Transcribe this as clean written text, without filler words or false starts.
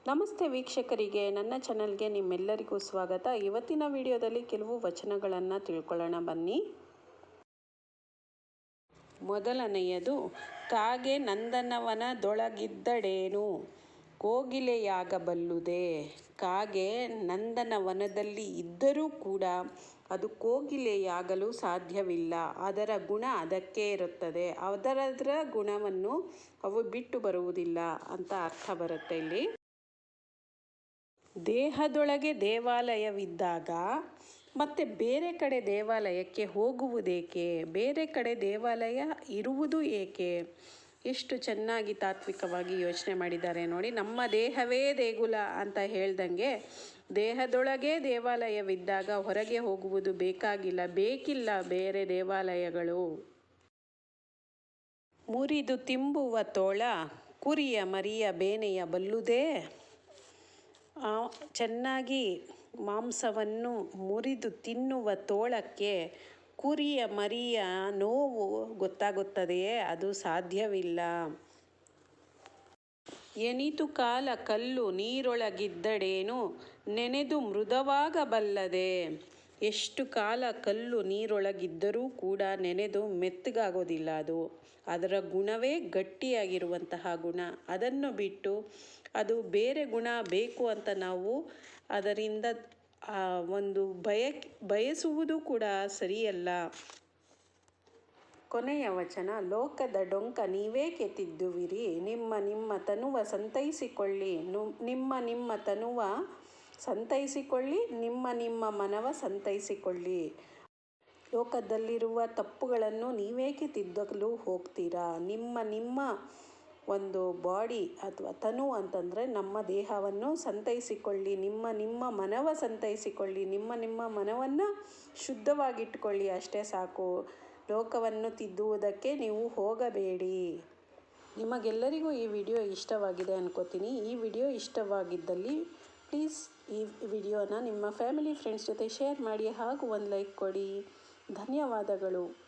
ನಮಸ್ತೆ ವೀಕ್ಷಕರಿಗೆ, ನನ್ನ ಚಾನಲ್ಗೆ ನಿಮ್ಮೆಲ್ಲರಿಗೂ ಸ್ವಾಗತ. ಇವತ್ತಿನ ವಿಡಿಯೋದಲ್ಲಿ ಕೆಲವು ವಚನಗಳನ್ನು ತಿಳ್ಕೊಳ್ಳೋಣ ಬನ್ನಿ. ಮೊದಲನೆಯದು, ಕಾಗೆ ನಂದನವನದೊಳಗಿದ್ದಡೇನು ಕೋಗಿಲೆಯಾಗಬಲ್ಲುದೆ. ಕಾಗೆ ನಂದನವನದಲ್ಲಿ ಇದ್ದರೂ ಕೂಡ ಅದು ಕೋಗಿಲೆಯಾಗಲು ಸಾಧ್ಯವಿಲ್ಲ. ಅದರ ಗುಣ ಅದಕ್ಕೆ ಇರುತ್ತದೆ. ಅದರ ಗುಣವನ್ನು ಅವು ಬಿಟ್ಟು ಬರುವುದಿಲ್ಲ ಅಂತ ಅರ್ಥ ಬರುತ್ತೆ ಇಲ್ಲಿ. ದೇಹದೊಳಗೆ ದೇವಾಲಯವಿದ್ದಾಗ ಮತ್ತೆ ಬೇರೆ ಕಡೆ ದೇವಾಲಯಕ್ಕೆ ಹೋಗುವುದೇಕೆ? ಬೇರೆ ಕಡೆ ದೇವಾಲಯ ಇರುವುದು ಏಕೆ? ಎಷ್ಟು ಚೆನ್ನಾಗಿ ತಾತ್ವಿಕವಾಗಿ ಯೋಚನೆ ಮಾಡಿದ್ದಾರೆ ನೋಡಿ. ನಮ್ಮ ದೇಹವೇ ದೇಗುಲ ಅಂತ ಹೇಳ್ದಂಗೆ ದೇಹದೊಳಗೆ ದೇವಾಲಯವಿದ್ದಾಗ ಹೊರಗೆ ಹೋಗುವುದು ಬೇಕಿಲ್ಲ ಬೇರೆ ದೇವಾಲಯಗಳು. ಮುರಿದು ತಿಂಬುವ ತೋಳ ಕುರಿಯ ಮರಿಯ ಬೇನೆಯ ಬಲ್ಲುದೇ. ಚೆನ್ನಾಗಿ ಮಾಂಸವನ್ನು ಮುರಿದು ತಿನ್ನುವ ತೋಳಕ್ಕೆ ಕುರಿಯ ಮರಿಯ ನೋವು ಗೊತ್ತಾಗುತ್ತದೆಯೇ? ಅದು ಸಾಧ್ಯವಿಲ್ಲ. ಎನಿತು ಕಾಲ ಕಲ್ಲು ನೀರೊಳಗಿದ್ದಡೇನು ನೆನೆದು ಮೃದವಾಗಬಲ್ಲದೆ. ಎಷ್ಟು ಕಾಲ ಕಲ್ಲು ನೀರೊಳಗಿದ್ದರೂ ಕೂಡ ನೆನೆದು ಮೆತ್ತಗಾಗೋದಿಲ್ಲ. ಅದರ ಗುಣವೇ ಗಟ್ಟಿಯಾಗಿರುವಂತಹ ಗುಣ. ಅದನ್ನು ಬಿಟ್ಟು ಅದು ಬೇರೆ ಗುಣ ಬೇಕು ಅಂತ ನಾವು ಅದರಿಂದ ಒಂದು ಬಯಸುವುದು ಕೂಡ ಸರಿಯಲ್ಲ. ಕೊನೆಯ ವಚನ, ಲೋಕದ ಡೊಂಕ ನೀವೇಕೆ ತಿದ್ದುವಿರಿ? ನಿಮ್ಮ ತನುವ ಸಂತೈಸಿಕೊಳ್ಳಿ. ನಿಮ್ಮ ತನುವ ಸಂತೈಸಿಕೊಳ್ಳಿ, ನಿಮ್ಮ ಮನವ ಸಂತೈಸಿಕೊಳ್ಳಿ. ಲೋಕದಲ್ಲಿರುವ ತಪ್ಪುಗಳನ್ನು ನೀವೇಕೆ ತಿದ್ದಲು ಹೋಗ್ತೀರಾ? ನಿಮ್ಮ ಒಂದು ಬಾಡಿ ಅಥವಾ ತನು ಅಂತಂದರೆ ನಮ್ಮ ದೇಹವನ್ನು ಸಂತೈಸಿಕೊಳ್ಳಿ. ನಿಮ್ಮ ಮನವ ಸಂತೈಸಿಕೊಳ್ಳಿ. ನಿಮ್ಮ ಮನವನ್ನು ಶುದ್ಧವಾಗಿಟ್ಕೊಳ್ಳಿ. ಅಷ್ಟೇ ಸಾಕು. ಲೋಕವನ್ನು ತಿದ್ದುವುದಕ್ಕೆ ನೀವು ಹೋಗಬೇಡಿ. ನಿಮಗೆಲ್ಲರಿಗೂ ಈ ವಿಡಿಯೋ ಇಷ್ಟವಾಗಿದೆ ಅನ್ಕೋತೀನಿ. ಈ ವಿಡಿಯೋ ಇಷ್ಟವಾಗಿದ್ದಲ್ಲಿ ಪ್ಲೀಸ್ ಈ ವಿಡಿಯೋನ ನಿಮ್ಮ ಫ್ಯಾಮಿಲಿ ಫ್ರೆಂಡ್ಸ್ ಜೊತೆ ಶೇರ್ ಮಾಡಿ ಹಾಗೂ ಒಂದು ಲೈಕ್ ಕೊಡಿ. ಧನ್ಯವಾದಗಳು.